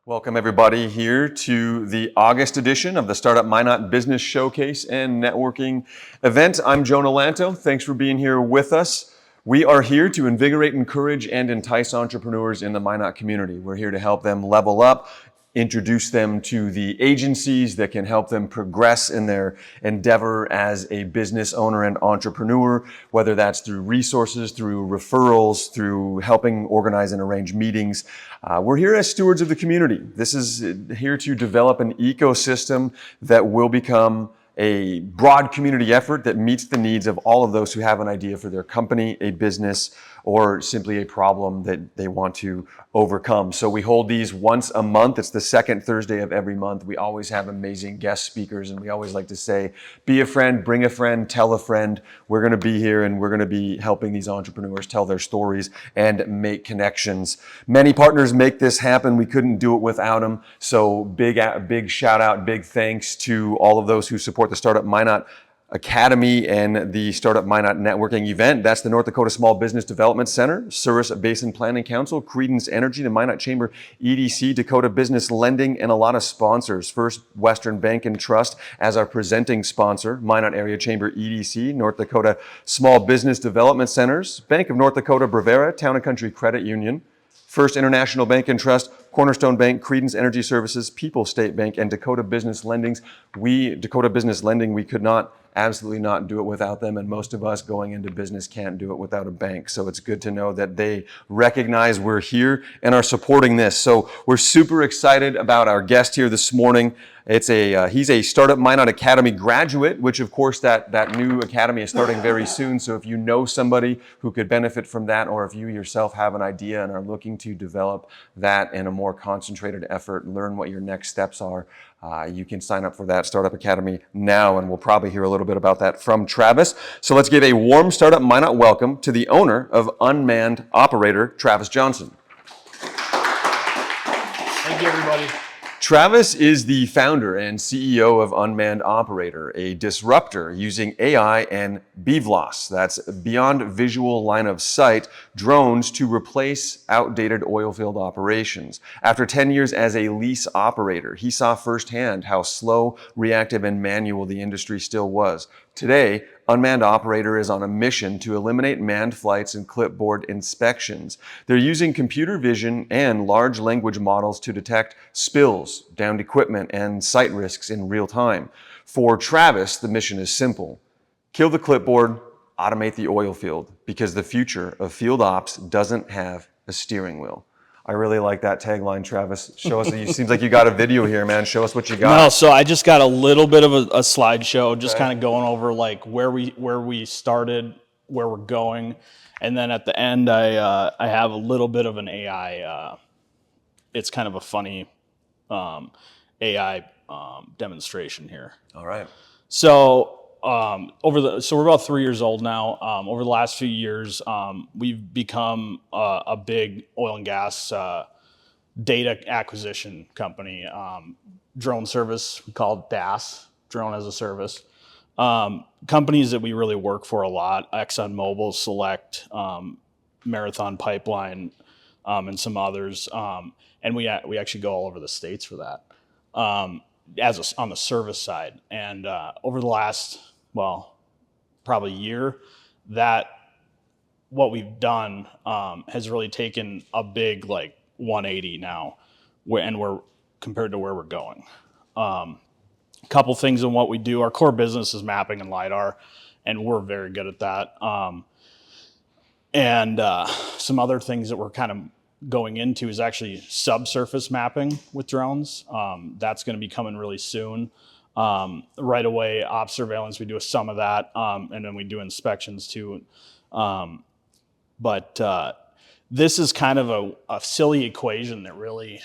Welcome everybody here to the August edition of the Startup Minot Business Showcase and Networking event. I'm Jonah Lanto. Thanks for being here with us. We are here to invigorate, encourage, and entice entrepreneurs in the Minot community. We're here to help them level up, introduce them to the agencies that can help them progress in their endeavor as a business owner and entrepreneur, whether that's through resources, through referrals, through helping organize and arrange meetings. We're here as stewards of the community. This is here to develop an ecosystem that will become a broad community effort that meets the needs of all of those who have an idea for their company, a business, or simply a problem that they want to overcome. So we hold these once a month. It's the second Thursday of every month. We always have amazing guest speakers, and we always like to say, be a friend, bring a friend, tell a friend. We're going to be here, and we're going to be helping these entrepreneurs tell their stories and make connections. Many partners make this happen. We couldn't do it without them. So big shout out, big thanks to all of those who support the Startup Minot Academy and the Startup Minot Networking event. That's the North Dakota Small Business Development Center, Souris Basin Planning Council, Credence Energy, the Minot Chamber, EDC, Dakota Business Lending, and a lot of sponsors. First Western Bank and Trust as our presenting sponsor, Minot Area Chamber, EDC, North Dakota Small Business Development Centers, Bank of North Dakota, Brevera, Town and Country Credit Union, First International Bank and Trust, Cornerstone Bank, Credence Energy Services, People's State Bank, and Dakota Business Lending. We could absolutely not do it without them, and most of us going into business can't do it without a bank. So it's good to know that they recognize we're here and are supporting this. So we're super excited about our guest here this morning. He's a Startup Minot Academy graduate, which of course that new academy is starting very soon. So if you know somebody who could benefit from that, or if you yourself have an idea and are looking to develop that in a more concentrated effort, learn what your next steps are, you can sign up for that Startup Academy now, and we'll probably hear a little bit about that from Travis. So let's give a warm Startup Minot welcome to the owner of Unmanned Operator, Travis Johnson. Thank you, everybody. Travis is the founder and CEO of Unmanned Operator, a disruptor using AI and BVLOS, that's Beyond Visual Line of Sight, drones to replace outdated oilfield operations. After 10 years as a lease operator, he saw firsthand how slow, reactive, and manual the industry still was. Today, Unmanned Operator is on a mission to eliminate manned flights and clipboard inspections. They're using computer vision and large language models to detect spills, downed equipment, and site risks in real time. For Travis, the mission is simple. Kill the clipboard, automate the oil field, because the future of field ops doesn't have a steering wheel. I really like that tagline, Travis. Show us. It seems like you got a video here, man. Show us what you got. No, so I just got a little bit of a slideshow, just kind of going over like where we started, where we're going, and then at the end I have a little bit of an AI. It's kind of a funny AI demonstration here. All right. So so we're about 3 years old now. Over the last few years, we've become a big oil and gas data acquisition company. Drone service, we call it DAS, Drone as a Service. Companies that we really work for a lot, ExxonMobil, Select, Marathon Pipeline, and some others. And we actually go all over the states for that. On the service side. And over the last, probably year, that what we've done has really taken a big 180 now, and we're compared to where we're going. A couple things in what we do. Our core business is mapping and LiDAR, and we're very good at that. And some other things that we're kind of going into is actually subsurface mapping with drones. That's going to be coming really soon. Right away, op surveillance, we do some of that, and then we do inspections too. But this is kind of a silly equation that really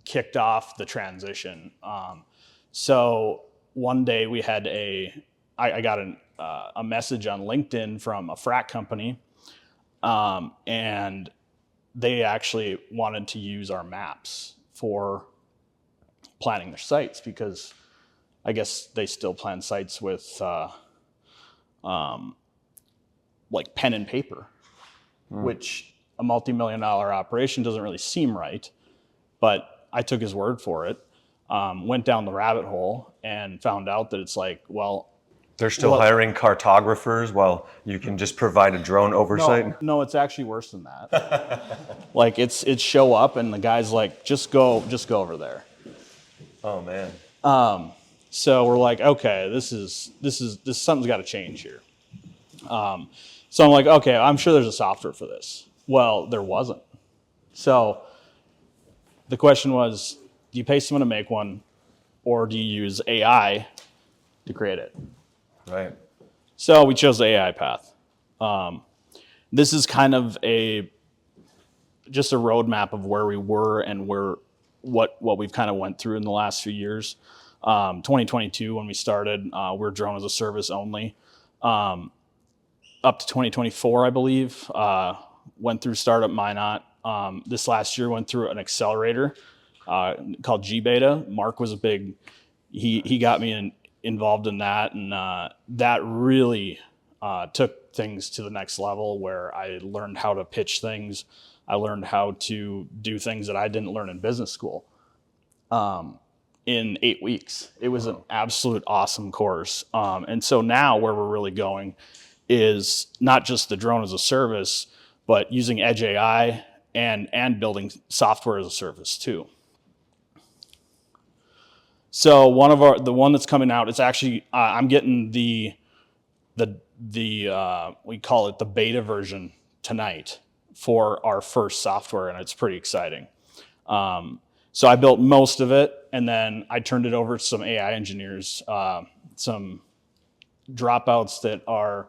kicked off the transition. So one day we had I got a message on LinkedIn from a frac company, and they actually wanted to use our maps for planning their sites, because I guess they still plan sites with like pen and paper, which a multi-million-dollar operation doesn't really seem right. But I took his word for it, went down the rabbit hole and found out that it's like, well, They're still hiring cartographers while you can just provide a drone oversight? no, it's actually worse than that. Like it's show up and the guy's like, just go over there. Oh man. So we're like, okay, this something's got to change here. So I'm like, okay, I'm sure there's a software for this. Well, there wasn't. So the question was, do you pay someone to make one, or do you use AI to create it? Right. So we chose the AI path. This is kind of just a roadmap of where we were and what we've kind of went through in the last few years. 2022 when we started, we're drone as a service only. Up to 2024, I believe, went through Start Up Minot. This last year went through an accelerator called G-Beta. Mark was he got me involved in that, and that really took things to the next level where I learned how to pitch things. I learned how to do things that I didn't learn in business school in 8 weeks. It was an absolute awesome course. And so now where we're really going is not just the drone as a service, but using Edge AI and building software as a service too. So the one that's coming out, it's actually, I'm getting we call it the beta version tonight for our first software, and it's pretty exciting. So I built most of it, and then I turned it over to some AI engineers, some dropouts that are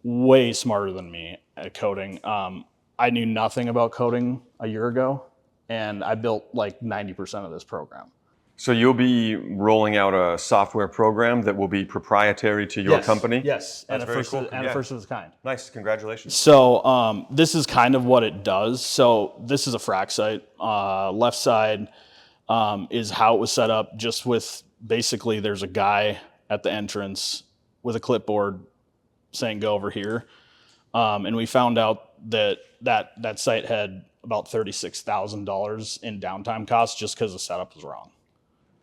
way smarter than me at coding. I knew nothing about coding a year ago, and I built like 90% of this program. So you'll be rolling out a software program that will be proprietary to your company? Yes, That's very cool. and a first of its kind. Nice, congratulations. So this is kind of what it does. So this is a frac site. Left side is how it was set up, just with basically there's a guy at the entrance with a clipboard saying go over here. And we found out that site had about $36,000 in downtime costs just because the setup was wrong.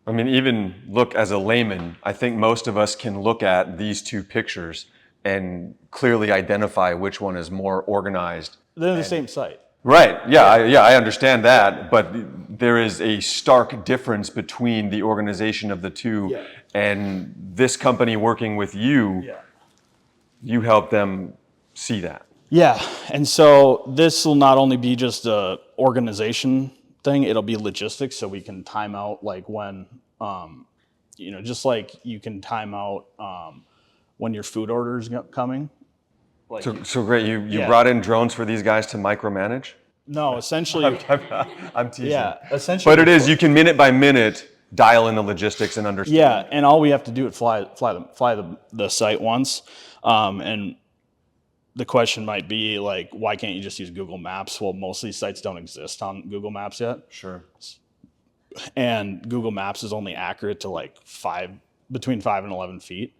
I mean, even look as a layman, I think most of us can look at these two pictures and clearly identify which one is more organized. They're the same site. Right, yeah, I understand that, but there is a stark difference between the organization of the two, and this company working with you, you help them see that. Yeah, and so this will not only be just a organization thing, it'll be logistics, so we can time out like when, just like you can time out when your food order is coming. Like, so great, you brought in drones for these guys to micromanage? No, essentially. I'm teasing. Yeah, essentially. But it is, you can minute by minute dial in the logistics and understand. Yeah, and all we have to do is fly the site once, and the question might be like, why can't you just use Google Maps? Well, most of these sites don't exist on Google Maps yet. Sure. And Google Maps is only accurate to like between 5 and 11 feet.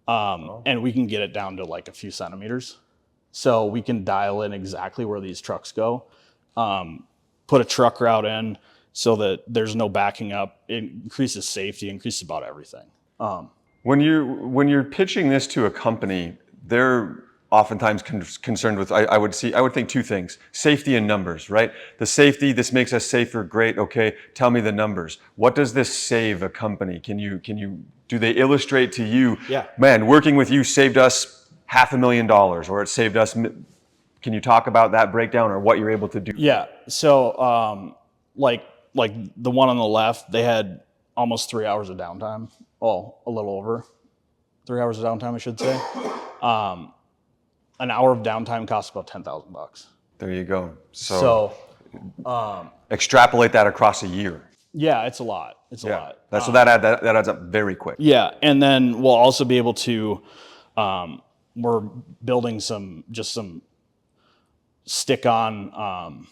And we can get it down to like a few centimeters. So we can dial in exactly where these trucks go, put a truck route in so that there's no backing up. It increases safety, increases about everything. When you're pitching this to a company, they're oftentimes concerned with, I would think two things: safety and numbers, right? The safety, this makes us safer, great, okay, tell me the numbers. What does this save a company? Do they illustrate to you, man, working with you saved us $500,000, or it saved us, can you talk about that breakdown or what you're able to do? Yeah, so like the one on the left, they had almost 3 hours of downtime. Well, a little over 3 hours of downtime, I should say. An hour of downtime costs about $10,000. There you go. So extrapolate that across a year. Yeah, it's a lot. It's a lot. So that adds up very quick. Yeah, and then we'll also be able to, we're building some stick-on,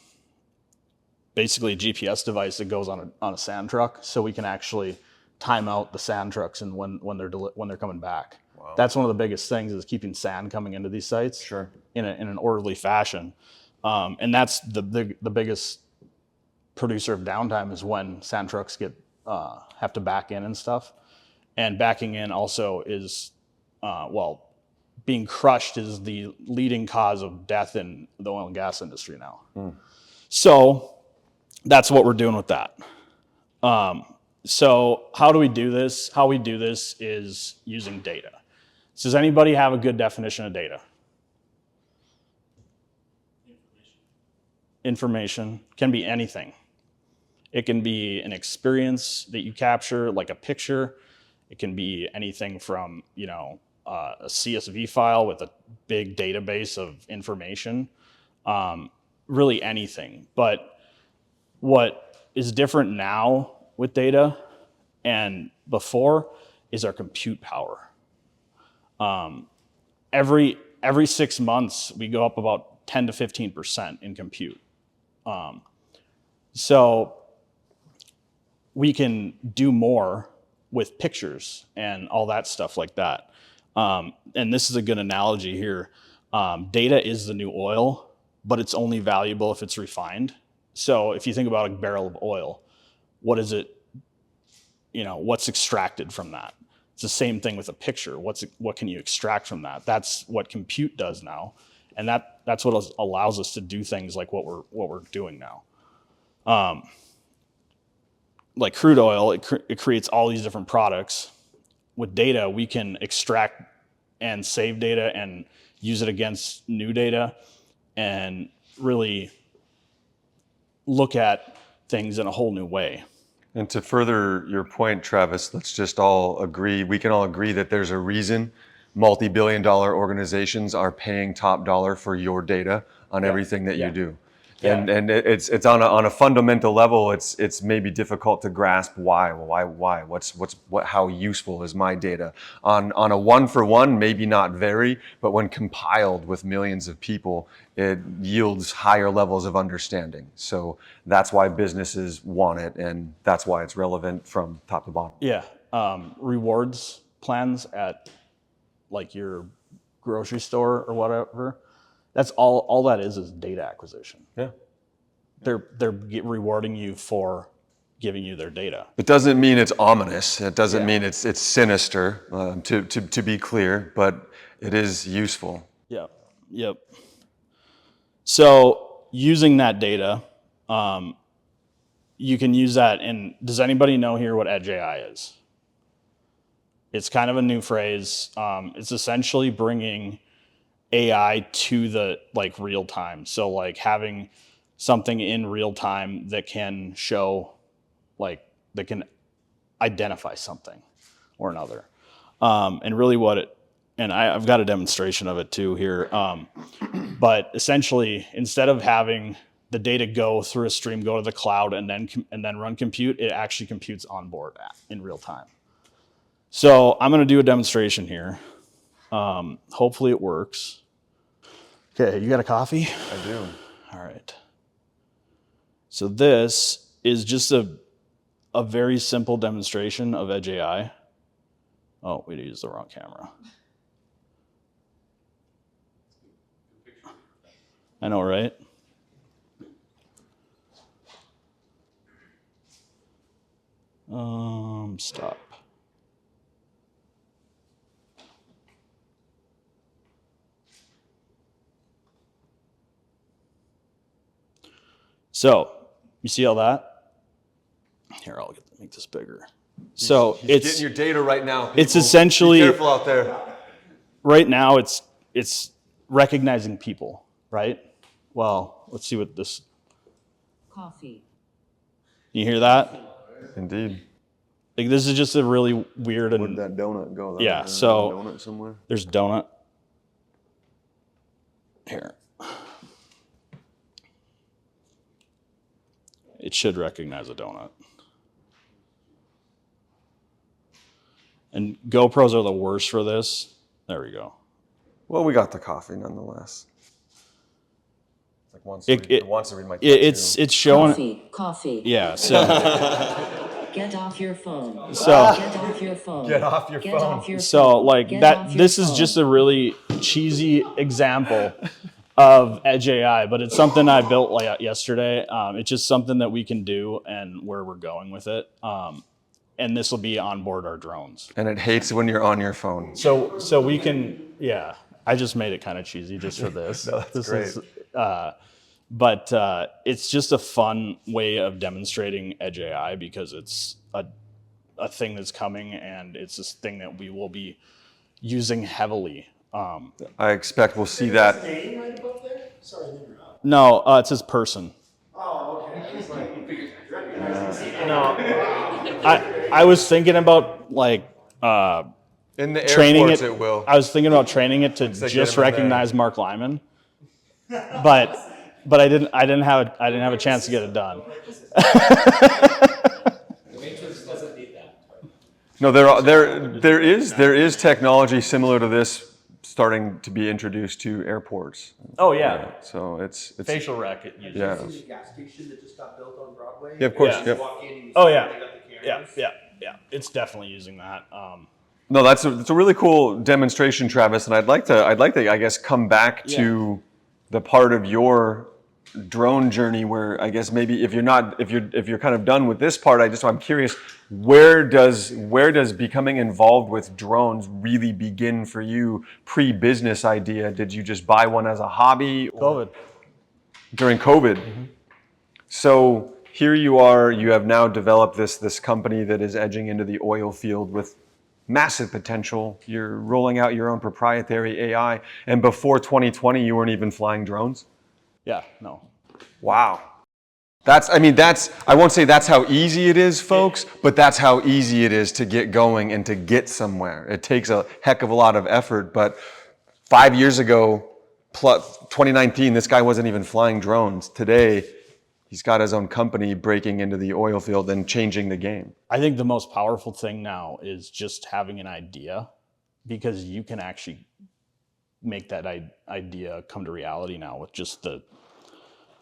basically a GPS device that goes on a sand truck, so we can actually time out the sand trucks and when they're coming back. Wow. That's one of the biggest things, is keeping sand coming into these sites in an orderly fashion, and that's the biggest producer of downtime is when sand trucks get have to back in and stuff. And backing in also is, being crushed is the leading cause of death in the oil and gas industry now. So that's what we're doing with that. So how do we do this? How we do this is using data. So does anybody have a good definition of data? Information can be anything. It can be an experience that you capture, like a picture. It can be anything from, a CSV file with a big database of information. Really anything. But what is different now with data and before is our compute power. Every 6 months, we go up about 10 to 15% in compute. So we can do more with pictures and all that stuff like that. And this is a good analogy here. Data is the new oil, but it's only valuable if it's refined. So if you think about a barrel of oil, what is it, what's extracted from that? It's the same thing with a picture. What can you extract from that? That's what compute does now. And that's what allows us to do things like what we're doing now. Like crude oil, it creates all these different products. With data, we can extract and save data and use it against new data and really look at things in a whole new way. And to further your point, Travis, let's just all agree, we can all agree that there's a reason multi-billion-dollar organizations are paying top dollar for your data on everything that you do. Yeah. And it's on a fundamental level, it's maybe difficult to grasp why. How useful is my data? On a one-for-one, maybe not very, but when compiled with millions of people, it yields higher levels of understanding. So that's why businesses want it, and that's why it's relevant from top to bottom. Yeah, rewards plans at like your grocery store or whatever. That's all that is data acquisition. Yeah. They're rewarding you for giving you their data. It doesn't mean it's ominous. It doesn't mean it's sinister, to be clear, but it is useful. Yep. So using that data, you can use that. And does anybody know here what Edge AI is? It's kind of a new phrase. It's essentially bringing AI to the real time. So having something in real time that can show, that can identify something or another. And really I've got a demonstration of it too here. But essentially, instead of having the data go through a stream, go to the cloud, and then run compute, it actually computes on board in real time. So I'm going to do a demonstration here. Hopefully it works. Okay, you got a coffee? I do. All right. So this is just a very simple demonstration of Edge AI. Oh, we used the wrong camera. I know, right? Stop. So, you see all that? Here, I'll make this bigger. So He's it's getting your data right now. People. It's essentially, be careful out there. Right now, it's recognizing people, right? Well, let's see what this. Coffee. You hear that? Indeed. This is just a really weird and. Where'd that donut go? So donut somewhere. There's donut. Here. It should recognize a donut. And GoPros are the worst for this. There we go. Well, we got the coffee nonetheless. It's wants to read my text. It's showing. Coffee. Yeah. So. Get off your phone. Get off your phone. So that. This is just a really cheesy example of Edge AI, but it's something I built like yesterday. It's just something that we can do and where we're going with it. And this will be on board our drones. And it hates when you're on your phone. So we can, yeah. I just made it kind of cheesy just for this. No, that's great. But it's just a fun way of demonstrating Edge AI because it's a thing that's coming and it's this thing that we will be using heavily. I expect we'll see that. Name right above there? Sorry to interrupt. No, it says person. Oh, okay. I was like, No, I was thinking about like In the training airports, it. it will. I was thinking about training it to like just get 'em in recognize Mark Lyman, but I didn't have a chance to get it done. No, there is technology similar to this starting to be introduced to airports. Oh yeah, So it's facial rec it uses. yeah. the gas station that just got built on Broadway. Yeah, of course. Yeah. Yep. Walk in and you Oh see yeah, they got the yeah, cameras. yeah. It's definitely using that. No, it's a really cool demonstration, Travis, and I'd like to I guess come back to the part of your drone journey where I guess maybe if you're kind of done with this part, I'm curious, where does becoming involved with drones really begin for you pre-business idea? Did you just buy one as a hobby COVID. during COVID? So here you are, you have now developed this company that is edging into the oil field with massive potential. You're rolling out your own proprietary AI, and before 2020 you weren't even flying drones? Yeah, no. Wow. I won't say that's how easy it is, folks, but that's how easy it is to get going and to get somewhere. It takes a heck of a lot of effort, but 5 years ago, 2019, this guy wasn't even flying drones. Today, he's got his own company breaking into the oil field and changing the game. I think the most powerful thing now is just having an idea, because you can actually make that idea come to reality now with just the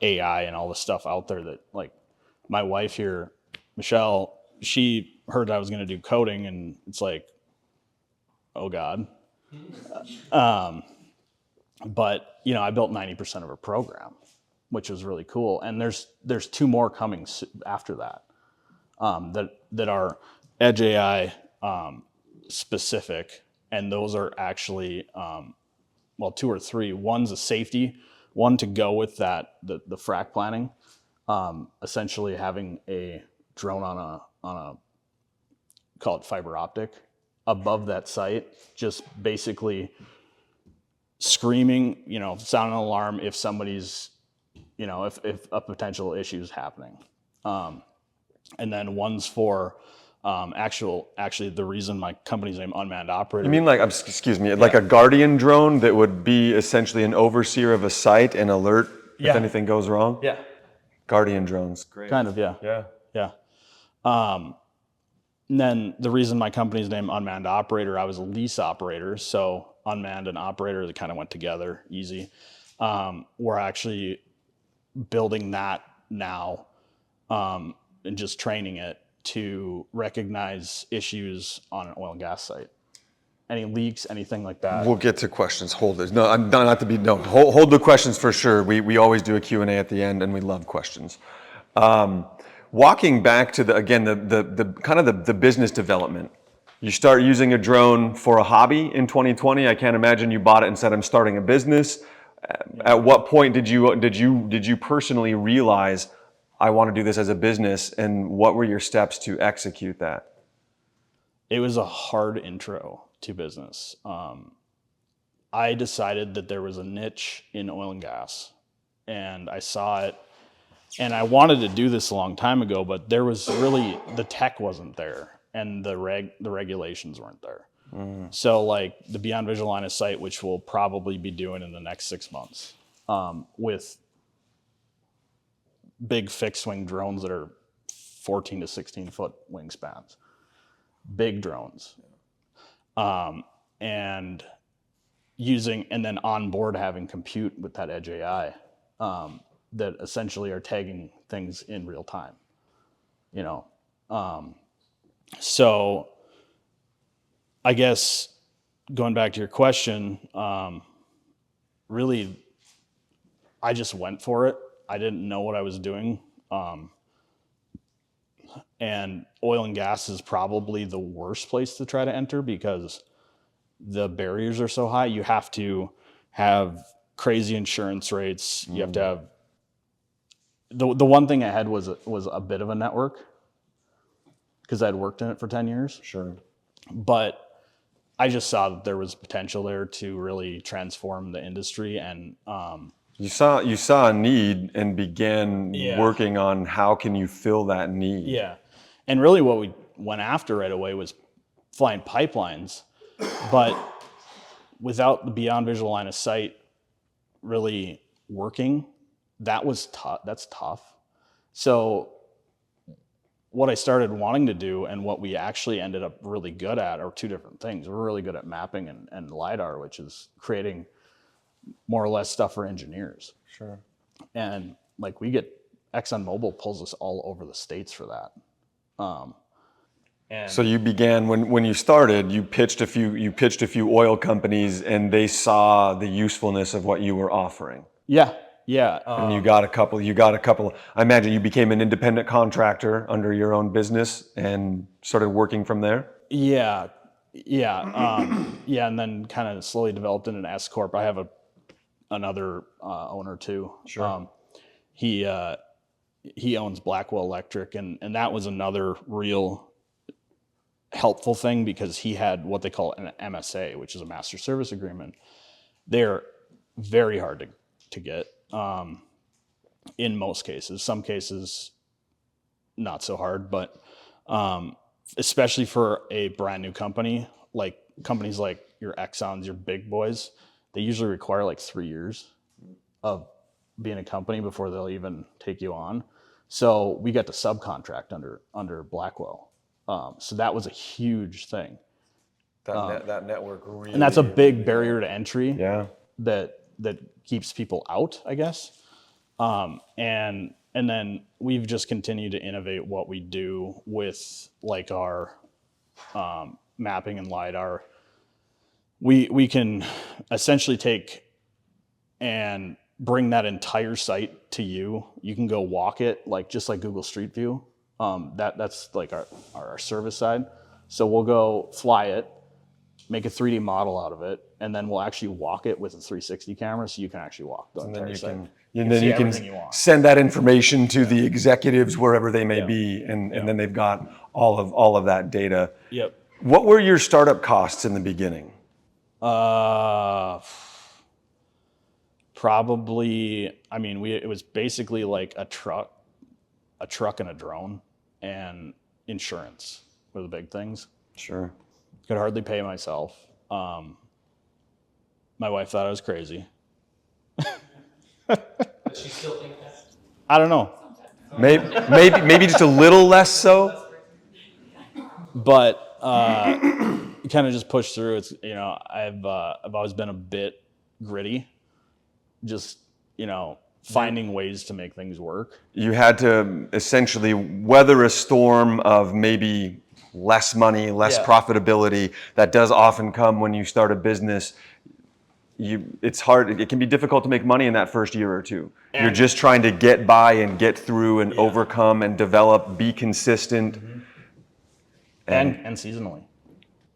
AI and all the stuff out there that, like, my wife here, Michelle, she heard I was going to do coding and it's like, oh God. But I built 90% of a program, which was really cool. And there's two more coming after that, that are Edge AI specific. And those are actually, two or three. One's a safety, one to go with that, the frac planning, essentially having a drone on a call it fiber optic above that site, just basically screaming, sound an alarm if somebody's, if a potential issue is happening. And then one's for actually the reason my company's name Unmanned Operator. You mean like a guardian drone that would be essentially an overseer of a site and alert if anything goes wrong? Yeah. Guardian drones. Great. Kind of, yeah. Yeah. Yeah. And then the reason my company's name Unmanned Operator, I was a lease operator, so unmanned and operator, they kind of went together easy. We're actually building that now, and just training it to recognize issues on an oil and gas site. Any leaks, anything like that. We'll get to questions. Hold it. No, I'm not to be. No, hold the questions for sure. We always do a Q&A at the end, and we love questions. Walking back to the business development. You start using a drone for a hobby in 2020. I can't imagine you bought it and said, "I'm starting a business." At what point did you personally realize, I want to do this as a business, and what were your steps to execute that? It was a hard intro to business. I decided that there was a niche in oil and gas, and I saw it, and I wanted to do this a long time ago, but there was really, the tech wasn't there, and the regulations weren't there. So like the Beyond Visual Line of Sight, which we'll probably be doing in the next 6 months, with big fixed wing drones that are 14 to 16 foot wingspans, big drones, and then on board having compute with that Edge AI, that essentially are tagging things in real time, so I guess going back to your question, really I just went for it. I didn't know what I was doing. And oil and gas is probably the worst place to try to enter because the barriers are so high. You have to have crazy insurance rates. You have to have the one thing I had was a bit of a network because I'd worked in it for 10 years. Sure. But I just saw that there was potential there to really transform the industry, and You saw a need and began working on how can you fill that need. yeah. And really what we went after right away was flying pipelines, but without the beyond visual line of sight really working, that's tough. So what I started wanting to do and what we actually ended up really good at are two different things. We're really good at mapping and LiDAR, which is creating more or less stuff for engineers. Sure. And like we get ExxonMobil pulls us all over the States for that. And So you began when you started. You pitched a few oil companies, and they saw the usefulness of what you were offering. yeah. And you got a couple. I imagine you became an independent contractor under your own business and started working from there. Yeah. And then kind of slowly developed into an S corp. I have another owner too. Sure. He owns Blackwell Electric, and that was another real helpful thing because he had what they call an MSA, which is a master service agreement. They're very hard to get in most cases. Some cases not so hard, but especially for a brand new company, like companies like your Exxons, your big boys, they usually require like 3 years of being a company before they'll even take you on. So we got to subcontract under Blackwell. So that was a huge thing. That network really. And that's a big barrier to entry. Yeah. That keeps people out, I guess. And then we've just continued to innovate what we do with like our mapping and LiDAR. We can essentially take and bring that entire site to you. You can go walk it, just like Google Street View. That's like our service side. So we'll go fly it, make a 3D model out of it, and then we'll actually walk it with a 360 camera, so you can actually walk the entire site. And then you can send that information to the executives wherever they may be, and then they've got all of that data. Yep. What were your startup costs in the beginning? Probably. I mean, it was basically like a truck and a drone, and insurance were the big things. Sure. Could hardly pay myself. My wife thought I was crazy. Does she still think that? I don't know, Maybe just a little less so. but you kind of just push through. It's I've always been a bit gritty, just finding ways to make things work. You had to essentially weather a storm of maybe less money, less profitability. That does often come when you start a business. It's hard. It can be difficult to make money in that first year or two. You're just trying to get by and get through and overcome and develop, be consistent. Mm-hmm. And seasonally.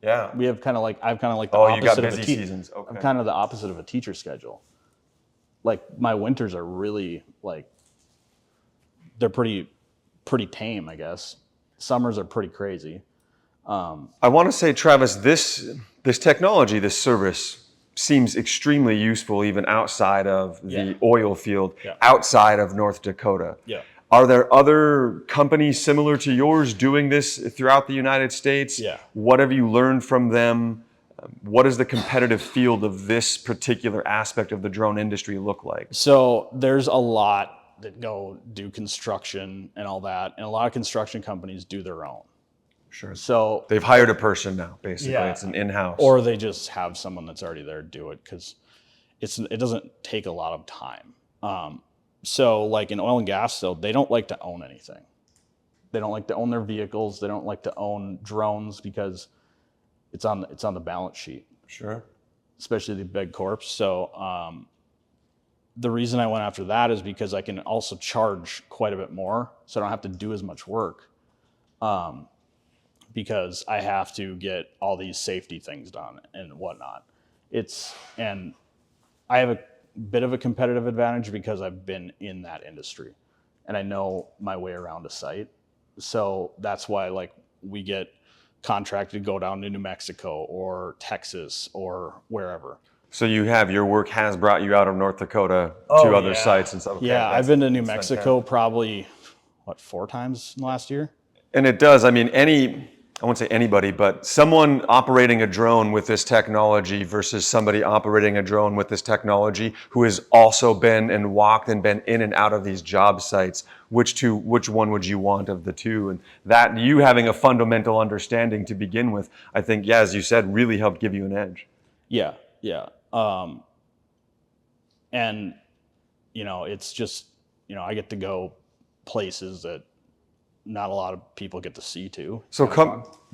Yeah. We have kind of like the you got opposite of busy seasons. Okay. I'm kind of the opposite of a teacher schedule. Like my winters are really they're pretty tame, I guess. Summers are pretty crazy. I want to say, Travis, this technology, this service seems extremely useful even outside of the oil field, outside of North Dakota. Yeah. Are there other companies similar to yours doing this throughout the United States? Yeah. What have you learned from them? What does the competitive field of this particular aspect of the drone industry look like? So there's a lot that go do construction and all that, and a lot of construction companies do their own. Sure. So They've hired a person now, basically. Yeah. It's an in-house. or they just have someone that's already there to do it because it doesn't take a lot of time. So like in oil and gas, though, they don't like to own anything. They don't like to own their vehicles. They don't like to own drones because it's on the balance sheet, Sure. especially the big corps. So the reason I went after that is because I can also charge quite a bit more, so I don't have to do as much work. Because I have to get all these safety things done and whatnot. And I have a bit of a competitive advantage because I've been in that industry and I know my way around a site. So that's why like we get contracted to go down to New Mexico or Texas or wherever. So your work has brought you out of North Dakota to other sites and stuff. Okay, Yeah, I've been to New Mexico probably 4 times in the last year. And it does. I mean, I won't say anybody, but someone operating a drone with this technology versus somebody operating a drone with this technology who has also been and walked and been in and out of these job sites, which one would you want of the two? And that you having a fundamental understanding to begin with, I think, yeah, as you said, really helped give you an edge. Yeah. And, it's just, I get to go places that not a lot of people get to see too. So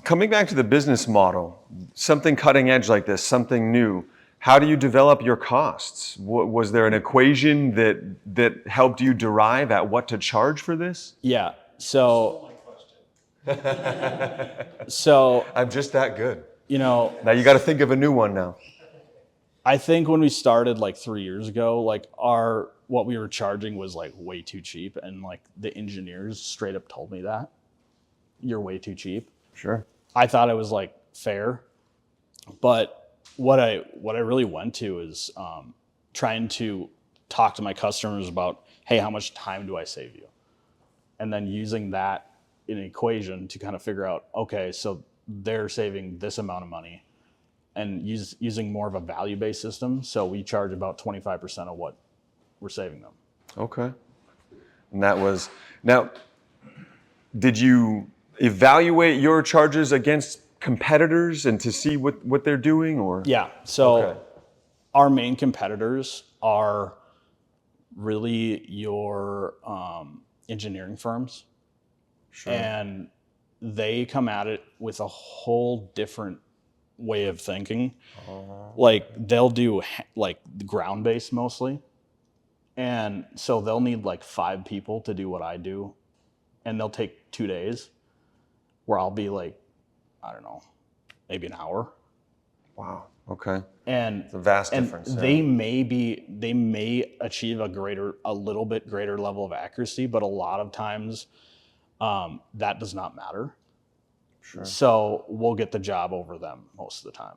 coming back to the business model, something cutting edge like this, something new, how do you develop your costs? Was there an equation that helped you derive at what to charge for this? Yeah. So I'm just that good. Now you got to think of a new one now. I think when we started like 3 years ago, like what we were charging was like way too cheap. And like the engineers straight up told me that you're way too cheap. Sure. I thought it was like fair, but what I really went to is trying to talk to my customers about, hey, how much time do I save you? And then using that in an equation to kind of figure out, okay, so they're saving this amount of money, and using more of a value-based system. So we charge about 25% of what we're saving them. Okay. And now, did you evaluate your charges against competitors and to see what they're doing, or? Yeah. So our main competitors are really your engineering firms. Sure. And they come at it with a whole different way of thinking. Like they'll do like ground-based mostly. And so they'll need like 5 people to do what I do. And they'll take 2 days where I'll be like, I don't know, maybe an hour. Wow. Okay. And it's a vast difference. Yeah. They may achieve a little bit greater level of accuracy, but a lot of times that does not matter. Sure. So we'll get the job over them most of the time.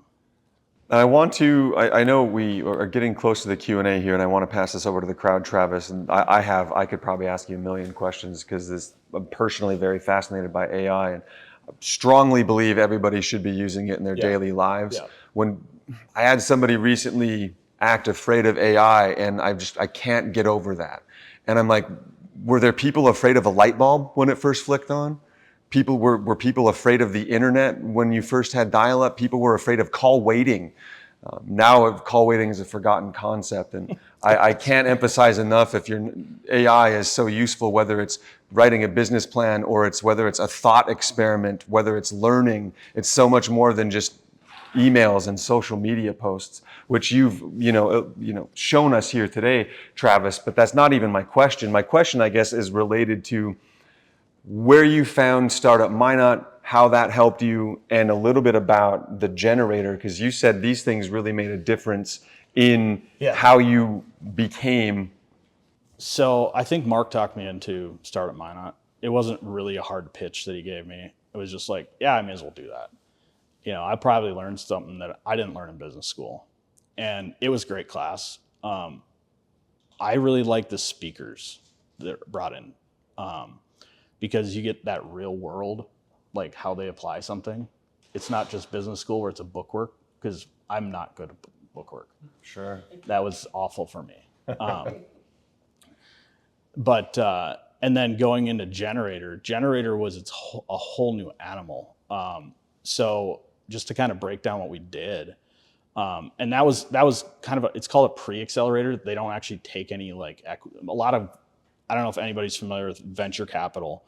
And I know we are getting close to the Q&A here, and I want to pass this over to the crowd, Travis. And I could probably ask you a million questions because I'm personally very fascinated by AI and strongly believe everybody should be using it in their daily lives. Yeah. When I had somebody recently act afraid of AI, and I can't get over that. And I'm like, were there people afraid of a light bulb when it first flicked on? Were people afraid of the internet when you first had dial-up? People were afraid of call waiting. Now call waiting is a forgotten concept, and I can't emphasize enough, if your AI is so useful, whether it's writing a business plan or whether it's a thought experiment, whether it's learning, it's so much more than just emails and social media posts, which you've shown us here today, Travis. But that's not even my question. My question, I guess, is related to where you found Startup Minot, how that helped you, and a little bit about the generator, because you said these things really made a difference in how you became. So I think Mark talked me into Startup Minot. It wasn't really a hard pitch that he gave me. It was just like, yeah, I may as well do that. I probably learned something that I didn't learn in business school. And it was a great class. I really liked the speakers that were brought in. Because you get that real world, like how they apply something. It's not just business school where it's a bookwork, because I'm not good at bookwork. Sure. That was awful for me. And then going into Generator was a whole new animal. So just to kind of break down what we did, and that was kind of it's called a pre-accelerator. They don't actually take any I don't know if anybody's familiar with venture capital,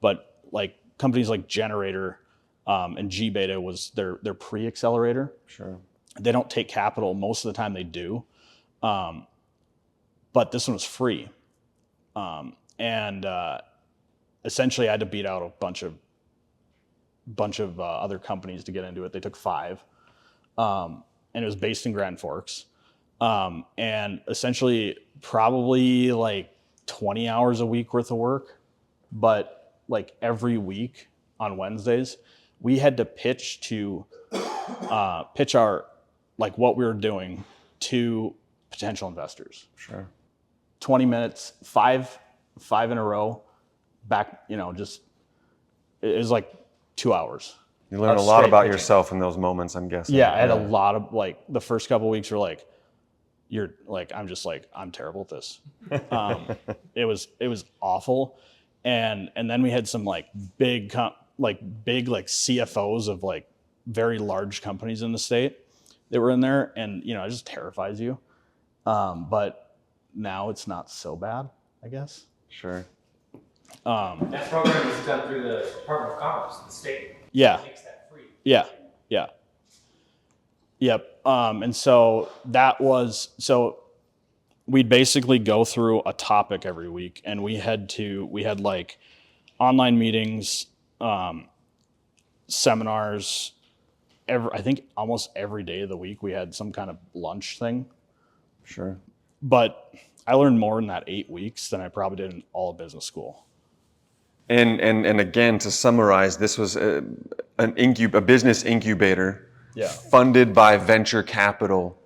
but like companies like Generator and G-Beta was their pre-accelerator. Sure. They don't take capital. Most of the time they do. but this one was free. And essentially I had to beat out a bunch of other companies to get into it. They took 5, and it was based in Grand Forks. And essentially probably like 20 hours a week worth of work, but like every week on Wednesdays, we had to pitch our, like what we were doing to potential investors. Sure. 20 minutes, five in a row, back, just, it was like 2 hours. You learn a lot about yourself in those moments, I'm guessing. Yeah, I had a lot of, like, the first couple of weeks were like, I'm terrible at this. It was awful. And then we had some like big CFOs of like very large companies in the state that were in there, and it just terrifies you. But now it's not so bad, I guess. Sure. That program is done through the Department of Commerce, the state. Yeah. Makes that free. Yeah. Yep. And so we'd basically go through a topic every week, and we had like online meetings, seminars, I think almost every day of the week we had some kind of lunch thing. Sure. But I learned more in that 8 weeks than I probably did in all of business school. And again, to summarize, this was a business incubator, funded by venture capital.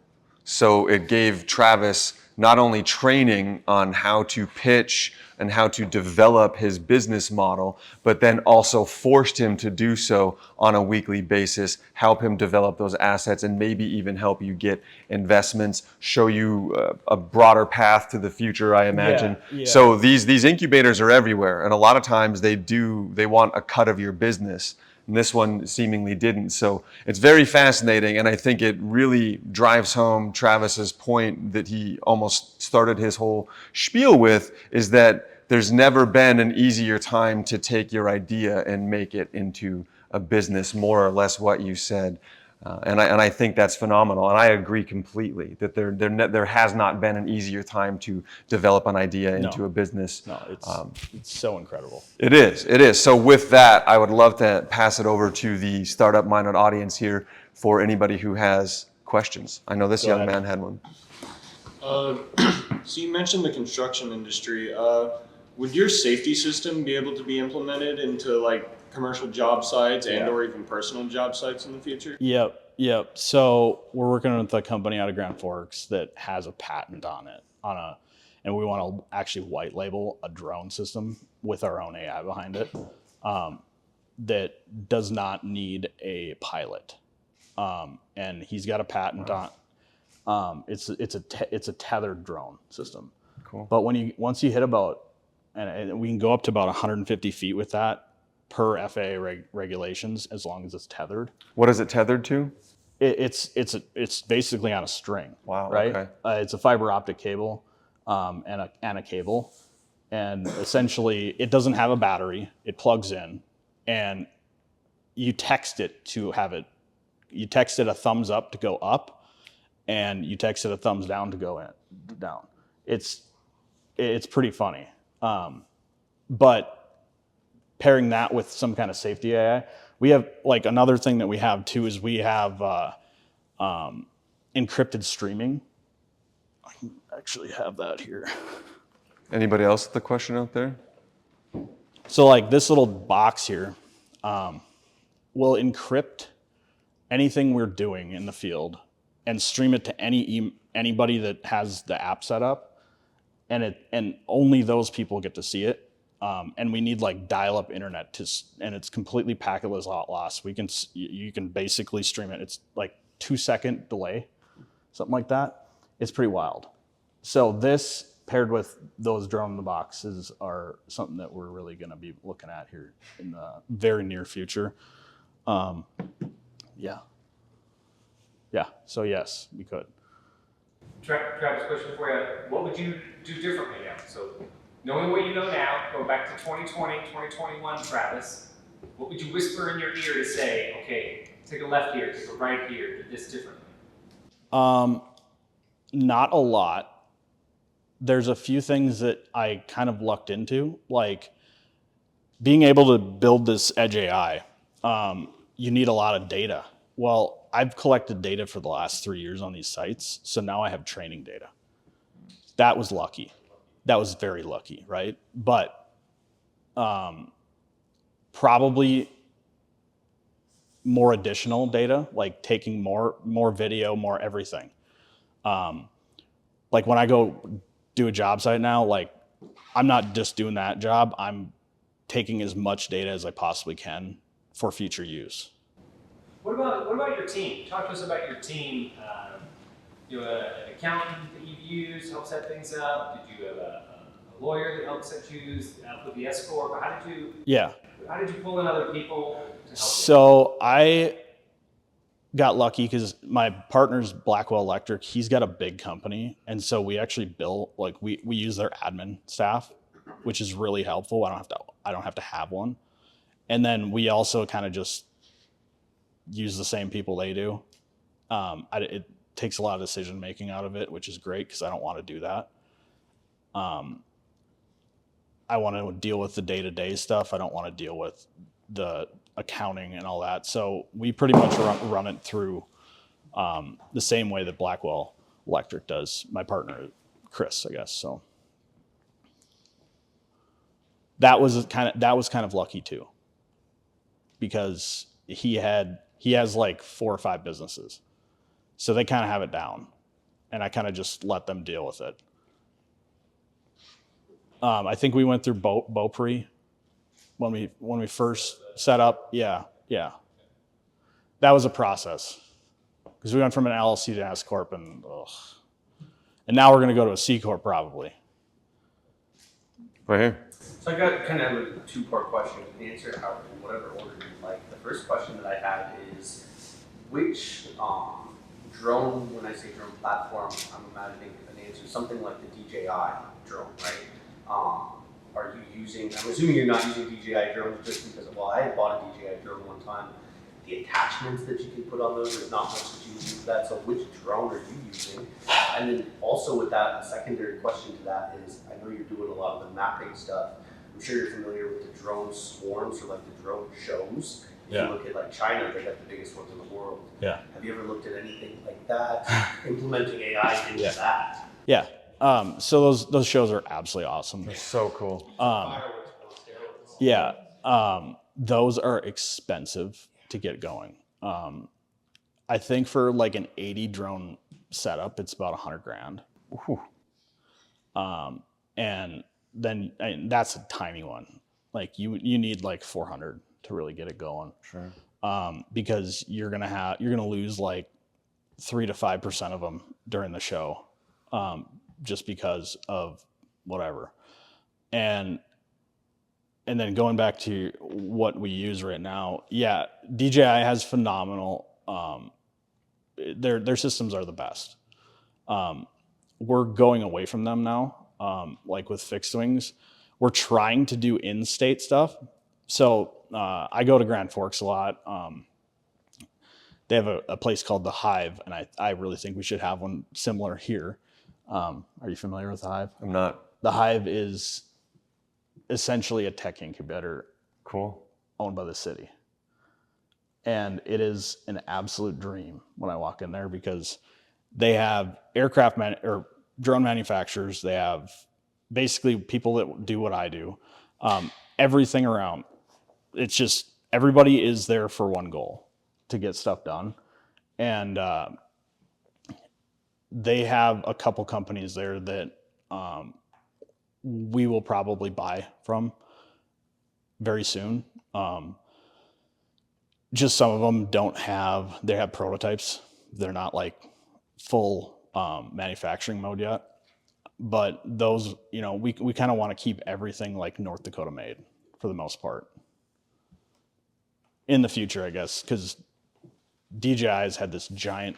So it gave Travis not only training on how to pitch and how to develop his business model, but then also forced him to do so on a weekly basis, help him develop those assets, and maybe even help you get investments, show you a broader path to the future, I imagine. Yeah. So these incubators are everywhere, and a lot of times they want a cut of your business. And this one seemingly didn't. So it's very fascinating, and I think it really drives home Travis's point that he almost started his whole spiel with, is that there's never been an easier time to take your idea and make it into a business, more or less what you said. And I think that's phenomenal, and I agree completely that there has not been an easier time to develop an idea into a business. No, it's so incredible. It is. So with that, I would love to pass it over to the Startup Minot audience here for anybody who has questions. I know this young man had one. So you mentioned the construction industry. Would your safety system be able to be implemented into like commercial job sites or even personal job sites in the future? Yep. So we're working with a company out of Grand Forks that has a patent on it, and we want to actually white label a drone system with our own AI behind it, that does not need a pilot. And he's got a patent on. It's a tethered drone system. Cool. But once you hit about, and we can go up to about 150 feet with that per FAA regulations, as long as it's tethered. What is it tethered to? It's basically on a string. Wow. Right. Okay. It's a fiber optic cable, and a cable, and essentially it doesn't have a battery. It plugs in, and you text it to have it. You text it a thumbs up to go up, and you text it a thumbs down to go down. It's pretty funny. But pairing that with some kind of safety AI, we have like another thing that we have too is we have encrypted streaming. I can actually have that here. Anybody else with the question out there? So like this little box here will encrypt anything we're doing in the field and stream it to anybody that has the app set up, and only those people get to see it. And we need like dial-up internet and it's completely packetless loss. You can basically stream it. It's like 2-second delay, something like that. It's pretty wild. So this paired with those drone in the boxes are something that we're really going to be looking at here in the very near future. Yeah. So yes, we could. Travis, question for you. What would you do differently now? So knowing what you know now, go back to 2020, 2021, Travis, what would you whisper in your ear to say, okay, take a left here, take a right here, do this differently? Not a lot, there's a few things that I kind of lucked into, like being able to build this edge AI. You need a lot of data. Well, I've collected data for the last 3 years on these sites, so now I have training data. That was lucky. That was very lucky, right? But probably more additional data, like taking more video, more everything. Like when I go do a job site now, like I'm not just doing that job, I'm taking as much data as I possibly can for future use. What about your team? Talk to us about your team. You have an accountant that you've used to help set things up. Did you have a lawyer that helped set you up with the S corp? How did you pull in other people to help? So I got lucky because my partner's Blackwell Electric. He's got a big company, and so we actually built, like we use their admin staff, which is really helpful. I don't have to have one. And then we also kind of just use the same people they do. It takes a lot of decision making out of it, which is great because I don't want to do that. I want to deal with the day-to-day stuff. I don't want to deal with the accounting and all that. So we pretty much run it through the same way that Blackwell Electric does. My partner, Chris, I guess. So that was kind of lucky too, because he has like 4 or 5 businesses, so they kind of have it down, and I kind of just let them deal with it. I think we went through Beaupre when we first set up. Yeah. That was a process because we went from an LLC to S corp, and now we're going to go to a C corp probably. Right here. So I got kind of a 2-part question. Answer it in whatever order you'd like. The first question that I have is, which drone, when I say drone platform, I'm imagining an answer something like the DJI drone, right? Are you using, I'm assuming you're not using DJI drones just because, well, I had bought a DJI drone one time. The attachments that you can put on those, there's not much that you can do for that. So which drone are you using? And then also with that, a secondary question to that is, I know you're doing a lot of the mapping stuff. I'm sure you're familiar with the drone swarms or like the drone shows. If you look at like China, they got the biggest ones in the world. Yeah. Have you ever looked at anything like that, implementing AI into that? Yeah. So those shows are absolutely awesome. They're so cool. Yeah. Those are expensive to get going. I think for like an 80 drone setup, it's about $100,000. And then that's a tiny one. Like you need like 400 to really get it going. Sure. Because you're gonna lose like 3 to 5% of them during the show, just because of whatever. And then going back to what we use right now, yeah, DJI has phenomenal. Their systems are the best. We're going away from them now, like with fixed wings. We're trying to do in-state stuff. So I go to Grand Forks a lot. They have a place called The Hive, and I really think we should have one similar here. Are you familiar with The Hive? I'm not. The Hive is essentially a tech incubator. Cool. Owned by the city. And it is an absolute dream when I walk in there, because they have or drone manufacturers. They have basically people that do what I do. Everything around. It's just everybody is there for one goal, to get stuff done. And they have a couple companies there that we will probably buy from very soon. Just some of them they have prototypes. They're not like full manufacturing mode yet. But those, we kind of want to keep everything like North Dakota made for the most part. In the future, I guess, because DJI has had this giant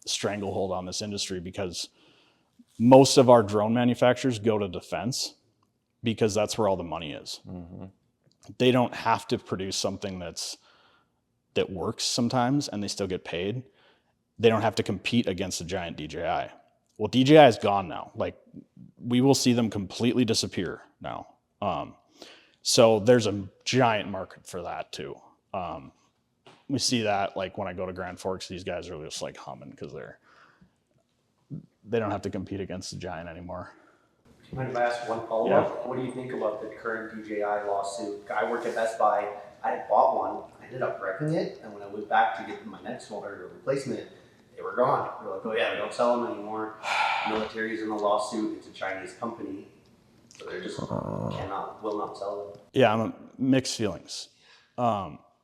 stranglehold on this industry, because most of our drone manufacturers go to defense because that's where all the money is. Mm-hmm. They don't have to produce something that works sometimes and they still get paid. They don't have to compete against a giant DJI. Well, DJI is gone now. Like, we will see them completely disappear now. So there's a giant market for that too. We see that like when I go to Grand Forks, these guys are just like humming because they don't have to compete against the giant anymore. Mind if I ask one follow-up? What do you think about the current DJI lawsuit? I work at Best Buy. I had bought one. I ended up wrecking it, and when I went back to get my next one or replacement, they were gone. They were like, "Oh yeah, we don't sell them anymore." Military's in the lawsuit. It's a Chinese company, so they just will not sell them. Yeah, I'm mixed feelings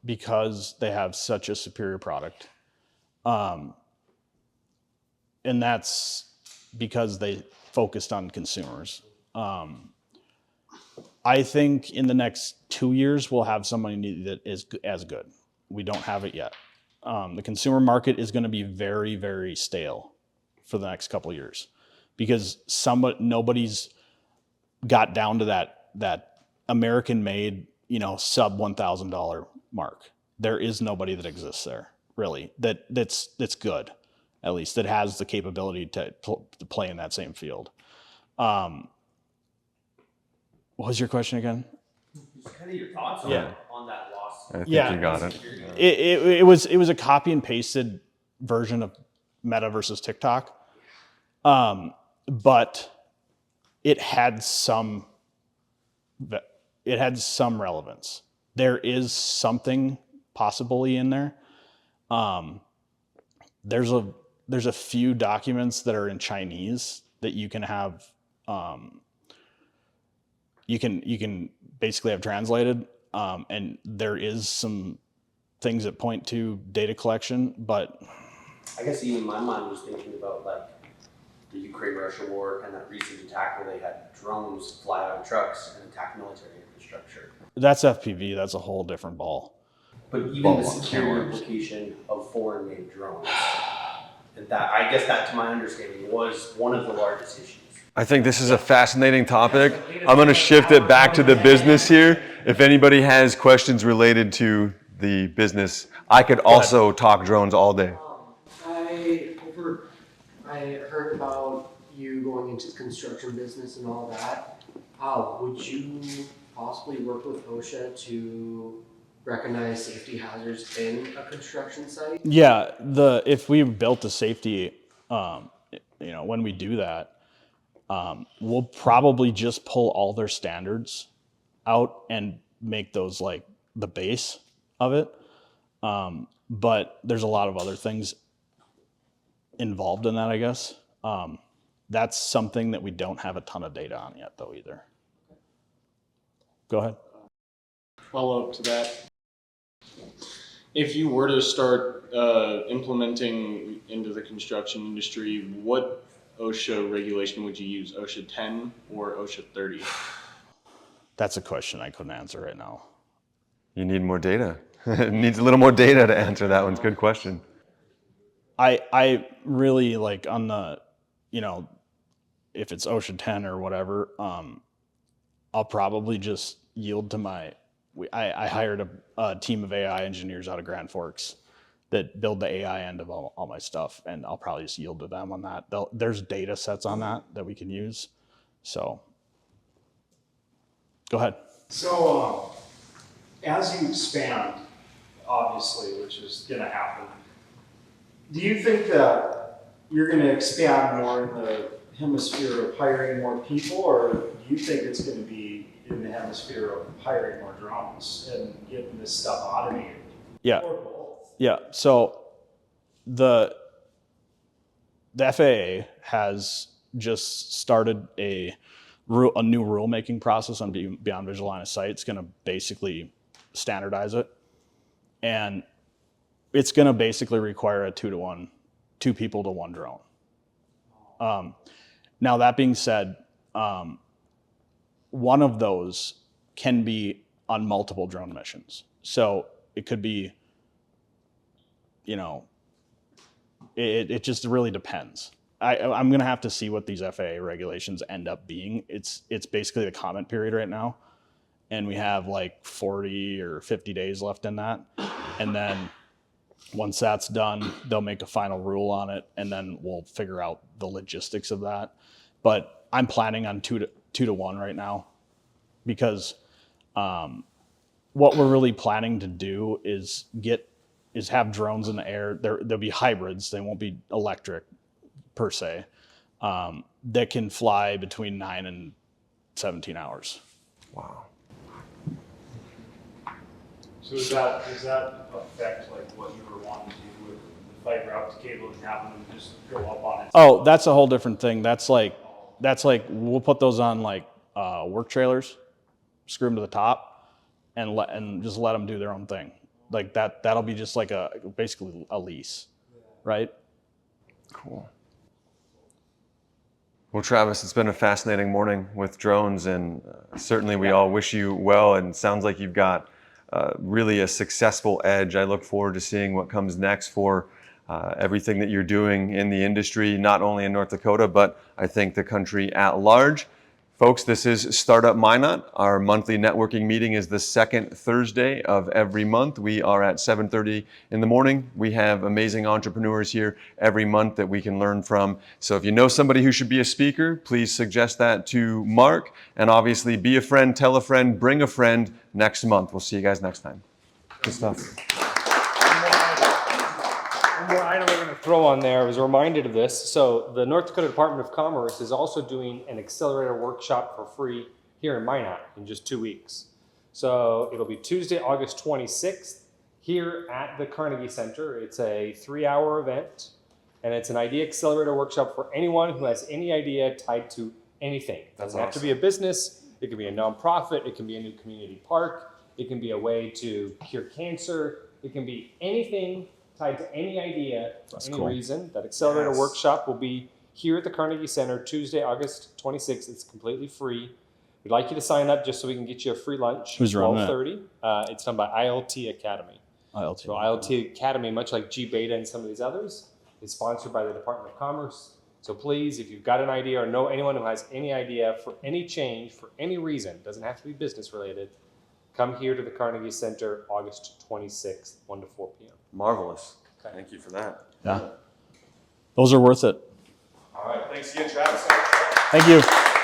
because they have such a superior product, and that's because they focused on consumers. I think in the next 2 years we'll have somebody that is as good. We don't have it yet. The consumer market is going to be very, very stale for the next couple of years because nobody's got down to that American-made, sub $1,000 mark. There is nobody that exists there really that's good, at least that has the capability to play in that same field. What was your question again? Just kind of your thoughts on that lawsuit. I think you got it. It was a copy and pasted version of Meta versus TikTok, but it had some relevance. There is something possibly in there. There's a few documents that are in Chinese that you can have. You can basically have translated, and there is some things that point to data collection, but I guess even my mind was thinking about like the Ukraine-Russia war and that recent attack where they had drones fly out of trucks and attack military infrastructure. that's FPV. That's a whole different ball. But even the security implication of foreign-made drones, and that, I guess that to my understanding was one of the largest issues. I think this is a fascinating topic. I'm going to shift it back to the business here. If anybody has questions related to the business, I could also talk drones all day. I heard about you going into the construction business and all that. Would you possibly work with OSHA to recognize safety hazards in a construction site? Yeah, if we built a safety, when we do that, we'll probably just pull all their standards out and make those like the base of it. But there's a lot of other things involved in that, I guess. That's something that we don't have a ton of data on yet, though, either. Go ahead. Follow up to that. If you were to start implementing into the construction industry, what OSHA regulation would you use? OSHA 10 or OSHA 30? That's a question I couldn't answer right now. You need more data. It needs a little more data to answer that one. It's a good question. I really like on the, if it's OSHA 10 or whatever, I'll probably just yield to I hired a team of AI engineers out of Grand Forks that build the AI end of all my stuff, and I'll probably just yield to them on that. There's data sets on that we can use. So go ahead. So as you expand, obviously, which is going to happen, do you think that you're going to expand more in the hemisphere of hiring more people, or do you think it's going to be in the hemisphere of hiring more drones and getting this stuff automated? Yeah. Or both? Yeah. So the FAA has just started a new rulemaking process on beyond visual line of sight. It's going to basically standardize it, and it's going to basically require a 2 people to 1 drone. Now that being said, one of those can be on multiple drone missions. So it could be, it just really depends. I'm going to have to see what these FAA regulations end up being. It's basically the comment period right now, and we have like 40 or 50 days left in that. And then Once that's done, they'll make a final rule on it, and then we'll figure out the logistics of that. But I'm planning on 2-to-1 right now, because what we're really planning to do is have drones in the air. They'll be hybrids. They won't be electric per se. That can fly between 9 and 17 hours. Wow. So does that affect like what you were wanting to do with the fiber optic cable and having them just go up on it? Oh, that's a whole different thing. That's like we'll put those on like work trailers, screw them to the top, and just let them do their own thing. Like that'll be just like basically a lease, right? Cool. Well, Travis, it's been a fascinating morning with drones, and certainly we all wish you well, and it sounds like you've got really a successful edge. I look forward to seeing what comes next for everything that you're doing in the industry, not only in North Dakota, but I think the country at large. Folks, this is Startup Minot. Our monthly networking meeting is the second Thursday of every month. We are at 7:30 in the morning. We have amazing entrepreneurs here every month that we can learn from. So if you know somebody who should be a speaker, please suggest that to Mark. And obviously, be a friend, tell a friend, bring a friend next month. We'll see you guys next time. Good stuff. One more item we're going to throw on there. I was reminded of this. So the North Dakota Department of Commerce is also doing an accelerator workshop for free here in Minot in just 2 weeks. So it'll be Tuesday, August 26th here at the Carnegie Center. It's a 3-hour event, and it's an idea accelerator workshop for anyone who has any idea tied to anything. It doesn't have to be a business. It can be a nonprofit. It can be a new community park. It can be a way to cure cancer. It can be anything tied to any idea for any reason. That accelerator workshop will be here at the Carnegie Center Tuesday, August 26th. It's completely free. We'd like you to sign up just so we can get you a free lunch. Who's running that? 12:30. It's done by ILT Academy. ILT. So ILT Academy, much like G Beta and some of these others, is sponsored by the Department of Commerce. So please, if you've got an idea or know anyone who has any idea for any change, for any reason, doesn't have to be business related, come here to the Carnegie Center August 26th, 1 to 4 p.m. Marvelous. Okay. Thank you for that. Yeah. Those are worth it. All right. Thanks again, Travis. Thank you.